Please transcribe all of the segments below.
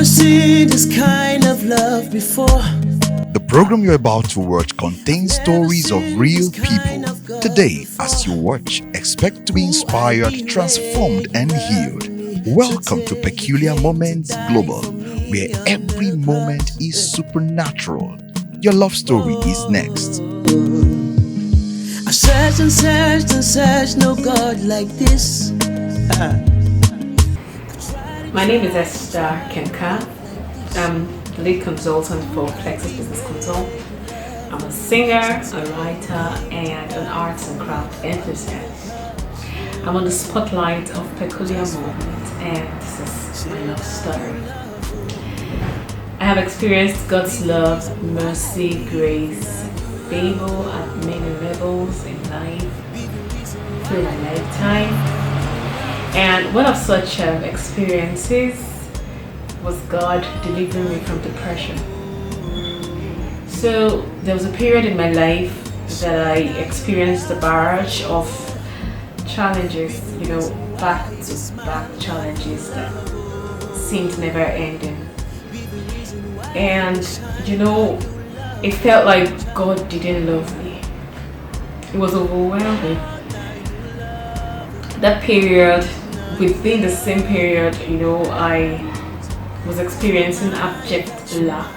never seen this kind of love before. The program you're about to watch contains stories of real people. Today, as you watch, expect to be inspired, transformed, and healed. Welcome to Peculiar Moments Global, where every moment is supernatural. Your love story is next. I searched and searched and searched, no God like this. My name is Esther Kenka. I'm the lead consultant for Plexus Business Consult. I'm a singer, a writer, and an arts and craft enthusiast. I'm on the spotlight of Peculiar Moments, and this is my love story. I have experienced God's love, mercy, grace, favor at many levels in life through my lifetime. And one of such experiences was God delivering me from depression. So there was a period in my life that I experienced a barrage of challenges, back-to-back challenges that seemed never ending. And it felt like God didn't love me. It was overwhelming. That period, within the same period, I was experiencing abject lack.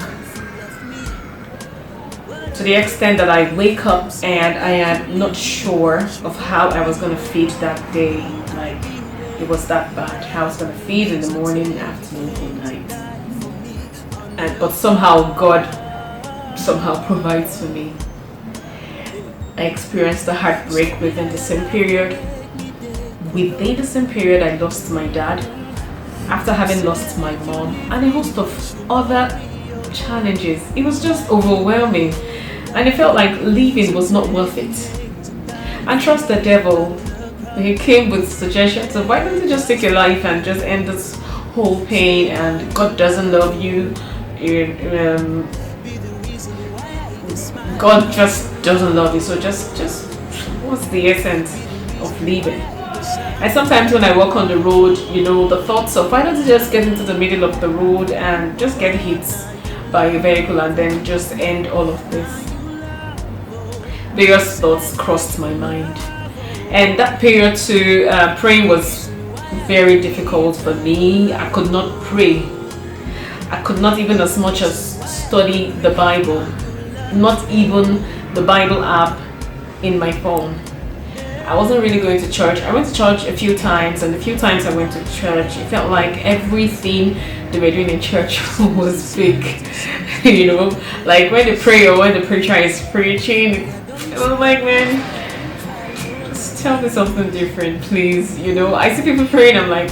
To the extent that I wake up and I am not sure of how I was going to feed that day. Like, it was that bad. How I was going to feed in the morning, afternoon, or night. But somehow God provides for me. I experienced a heartbreak within the same period. Within the same period, I lost my dad after having lost my mom and a host of other challenges. It was just overwhelming, and it felt like living was not worth it. And trust the devil. He came with suggestions of, why don't you just take your life and just end this whole pain, and God doesn't love you. God just doesn't love you, so just what's the essence of living? And sometimes when I walk on the road, the thoughts of, why don't you just get into the middle of the road and just get hit by a vehicle and then just end all of this. Various thoughts crossed my mind. And that period too, praying was very difficult for me. I could not pray. I could not even as much as study the Bible. Not even the Bible app in my phone. I wasn't really going to church. I went to church a few times, and the few times I went to church, it felt like everything they were doing in church was fake. Like when they pray or when the preacher is preaching, I was like, man, just tell me something different, please. I see people praying, I'm like,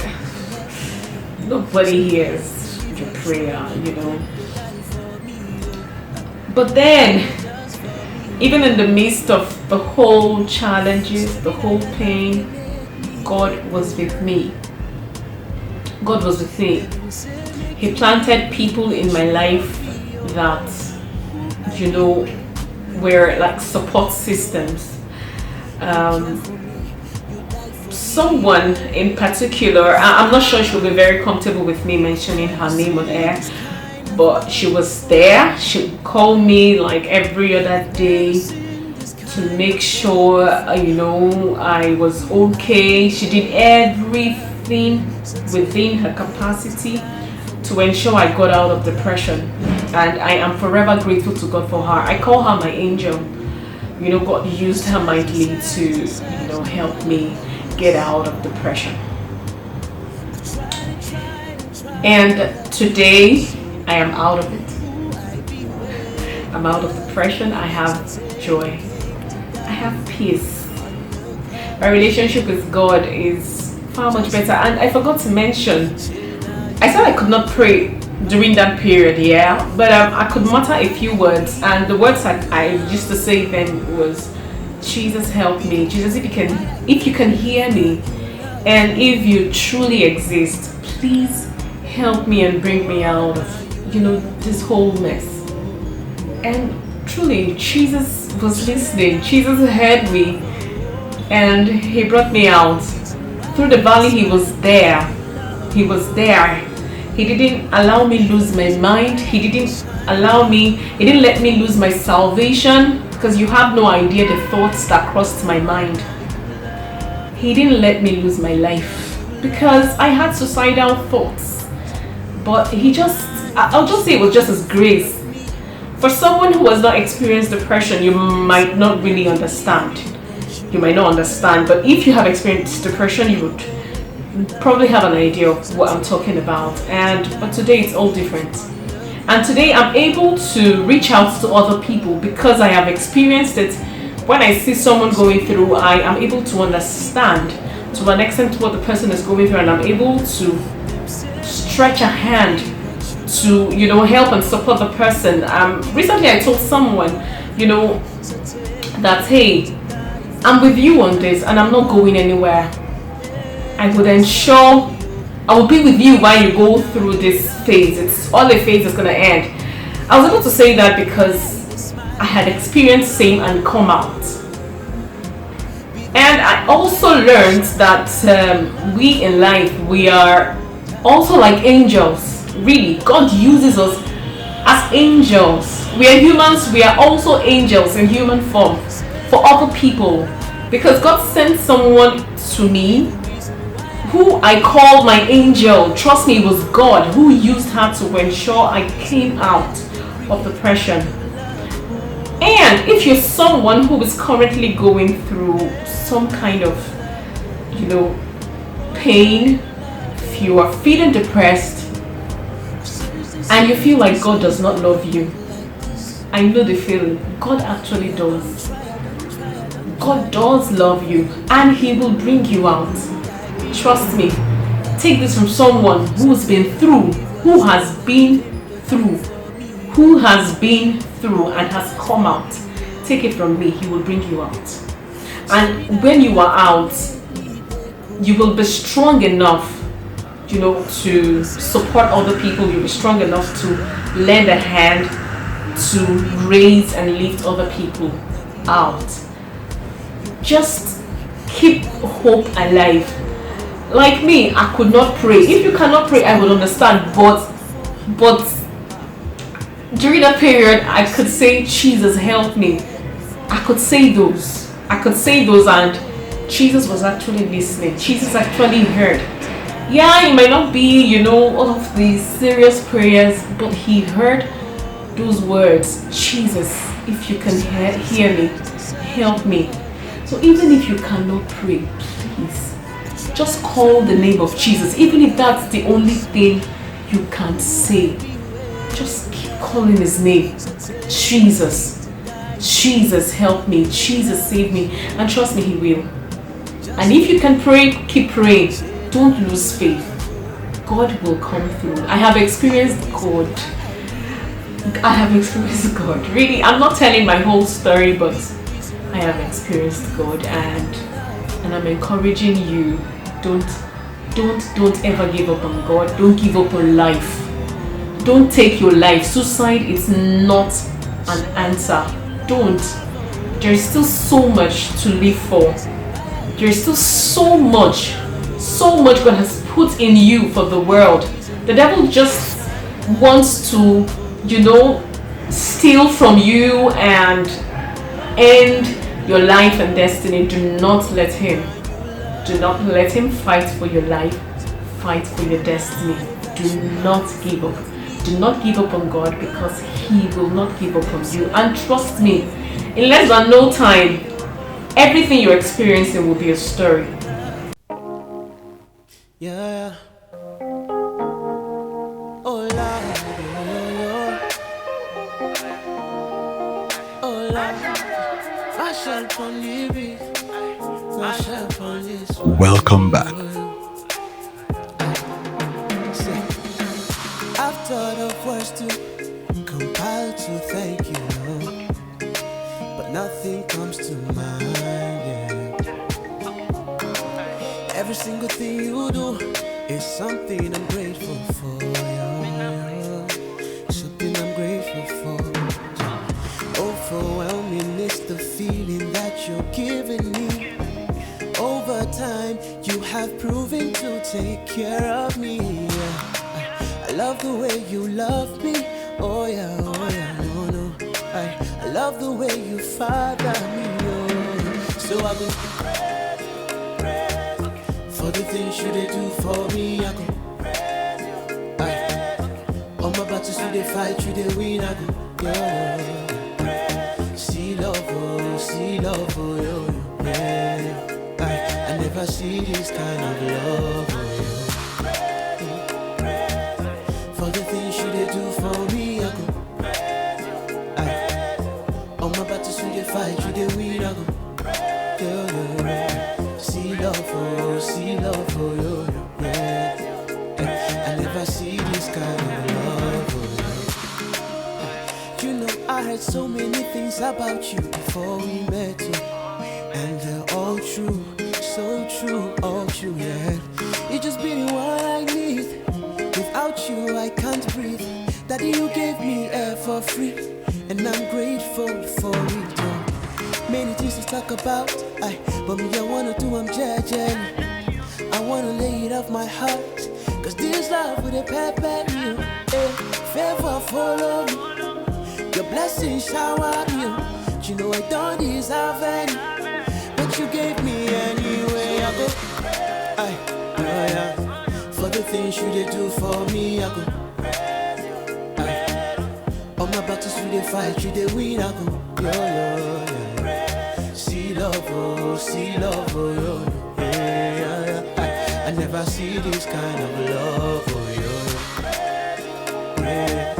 nobody hears your prayer, But then, even in the midst of the whole challenges, the whole pain, God was with me. God was with me. He planted people in my life that, were like support systems. Someone in particular, I'm not sure she'll be very comfortable with me mentioning her name on air, but she was there. She would call me like every other day to make sure, I was okay. She did everything within her capacity to ensure I got out of depression. And I am forever grateful to God for her. I call her my angel. God used her mightily to, help me get out of depression. And today, I am out of it. I'm out of depression. I have joy. I have peace. My relationship with God is far much better. And I forgot to mention, I said I could not pray during that period, but I could mutter a few words, and the words I used to say then was, Jesus, help me. Jesus, if you can hear me, and if you truly exist, please help me and bring me out of this whole mess. And truly, Jesus was listening. Jesus heard me, and he brought me out. Through the valley, he was there. He didn't allow me lose my mind. He didn't let me lose my salvation, because you have no idea the thoughts that crossed my mind. He didn't let me lose my life because I had suicidal thoughts. But I'll just say it was just his grace. For someone who has not experienced depression, you might not really understand. You might not understand, but if you have experienced depression, you would probably have an idea of what I'm talking about. But today it's all different. And today I'm able to reach out to other people because I have experienced it. When I see someone going through, I am able to understand to an extent what the person is going through, and I'm able to stretch a hand to, help and support the person. Recently I told someone, that, hey, I'm with you on this and I'm not going anywhere. I would ensure I will be with you while you go through this phase. It's all a phase is going to end. I was able to say that because I had experienced same and come out. And I also learned that we in life, we are also like angels. Really, God uses us as angels. We are humans, we are also angels in human form for other people. Because God sent someone to me who I call my angel. Trust me, it was God who used her to ensure I came out of depression. And if you're someone who is currently going through some kind of, pain, if you are feeling depressed and you feel like God does not love you, I know the feeling. God actually does. God does love you and He will bring you out. Trust me. Take this from someone who's been through, who has been through and has come out. Take it from me, He will bring you out. And when you are out, you will be strong enough, to support other people. You'll be strong enough to lend a hand to raise and lift other people out. Just keep hope alive. Like me, I could not pray. If you cannot pray, I would understand. But during that period, I could say, Jesus, help me. I could say those, and Jesus was actually listening. Jesus actually heard. Yeah, it might not be, all of these serious prayers, but He heard those words. Jesus, if you can hear me, help me. So even if you cannot pray, please, just call the name of Jesus. Even if that's the only thing you can say, just keep calling His name. Jesus, Jesus, help me. Jesus, save me. And trust me, He will. And if you can pray, keep praying. Don't lose faith. God will come through. I have experienced God. Really, I'm not telling my whole story, but I have experienced God, and I'm encouraging you. Don't ever give up on God. Don't give up on life. Don't take your life. Suicide is not an answer. Don't. There's still so much to live for. There's still so much God has put in you for the world. The devil just wants to, steal from you and end your life and destiny. Do not let him. Do not let him fight for your life. Fight for your destiny. Do not give up. Do not give up on God, because He will not give up on you. And trust me, in less than no time, everything you're experiencing will be a story. Yeah. Oh Lord, oh Lord, I shall believe it. I shall believe. Welcome back. I've thought of words to compile to thank you, but nothing comes to mind. Yeah. Every single thing you do is something I'm grateful for. Yeah. Something I'm grateful for. Overwhelming is the feeling that you're giving me. Over time, you have proven to take care of me. Yeah. love the way you love me. Oh yeah, no, no. I love the way you father me. Oh. So I go for the things you they do for me. I go on my battles you they fight, you they win. I go yeah. See love, oh, yo, yeah. I never see this kind of love, oh, yeah. For the things you they do for me, I go on my battles you they fight, you they win. I go yeah. See love, oh, yo, yeah. I never see this kind of love, oh, yeah. You know I heard so many things about you before we met you, and they're all true, so true, all true, yeah. You just been what I need. Without you I can't breathe. Daddy, you gave me air for free, and I'm grateful for it, yeah. Many things to talk about, but me I wanna do, I'm judging. I wanna lay it off my heart, cause this love with a pepper you, favor follow me. Your blessings shower me. You know I don't deserve any, but you gave me anyway. I go, oh yeah. For the things you they do for me, I go, on my battles you they fight, you they win. I go, yeah. See love, oh, yo, yeah. I never see this kind of love, oh, yo, yeah.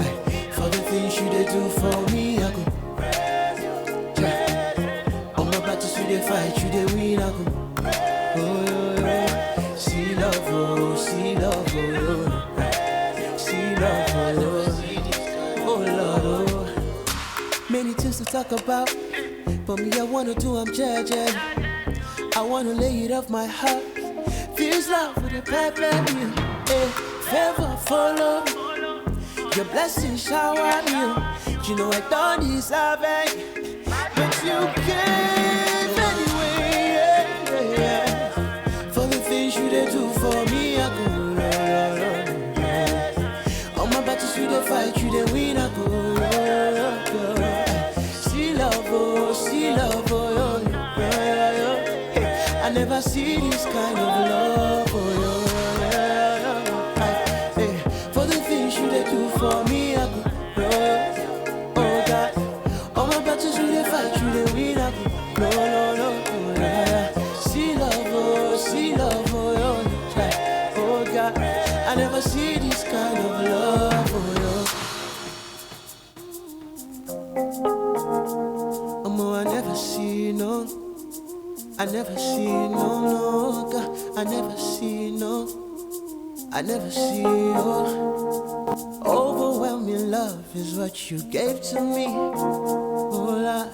For the things you they do for me, I go, yeah. On my battles you they fight, you they win. I go, oh, yo. See love, oh, yo. See love, oh, Lord, oh. Many things to talk about, but me I wanna do, I'm judging. I wanna lay it off my heart. This love with a pepper you, favor follow me. Your blessings shower me. You know I don't deserve it, but you gave anyway, yeah. For the things you they do for me, I go, yeah. On my battles you they fight, you they win. I go, yeah. See love, oh, yeah. I never see this kind of love, oh, yeah. For the things you they do for me, I go, yeah. Oh God, all my battles you they fight, you they win. I go, no, yeah. See love, oh, yeah. Oh God, I never see this kind of love, oh, yeah. I never see no, God, I never see overwhelming love is what you gave to me, oh Lord.